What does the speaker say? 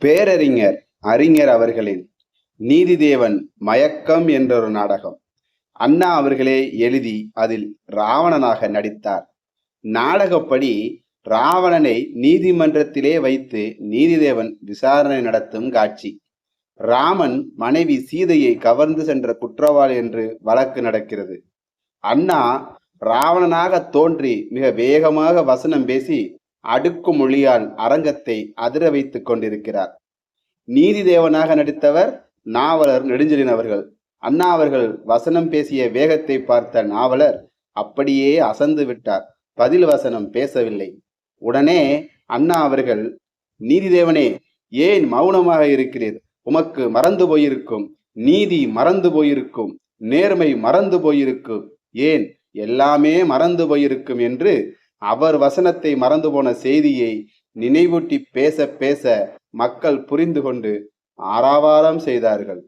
பேரறிஞர் அறிஞர் அவர்களின் நீதிதேவன் மயக்கம் என்றொரு நாடகம். அண்ணா அவர்களே எழுதி அதில் ராவணனாக நடித்தார். நாடகப்படி ராவணனை நீதிமன்றத்திலே வைத்து நீதிதேவன் விசாரணை நடத்தும் காட்சி. ராமன் மனைவி சீதையை கவர்ந்து சென்ற குற்றவாளி என்று வழக்கு நடக்கிறது. அண்ணா ராவணனாக தோன்றி மிக வேகமாக வசனம் பேசி அடுக்கு மொழியால் அரங்கத்தை அதிர வைத்துக் கொண்டிருக்கிறார். நீதிதேவனாக நடித்தவர் நாவலர் நெடுஞ்செழியன் அவர்கள். அண்ணா அவர்கள் வசனம் பேசிய வேகத்தை பார்த்த நாவலர் அப்படியே அசந்து விட்டார். பதில் வசனம் பேசவில்லை. உடனே அண்ணா அவர்கள், நீதிதேவனே, ஏன் மௌனமாக இருக்கிறீர்? உமக்கு மறந்து போயிருக்கும், நீதி மறந்து போயிருக்கும், நேர்மை மறந்து போயிருக்கும், ஏன் எல்லாமே மறந்து போயிருக்கும் என்று அவர் வசனத்தை மறந்து போன செய்தியை நினைவூட்டி பேச பேச மக்கள் புரிந்து கொண்டு ஆரவாரம் செய்தார்கள்.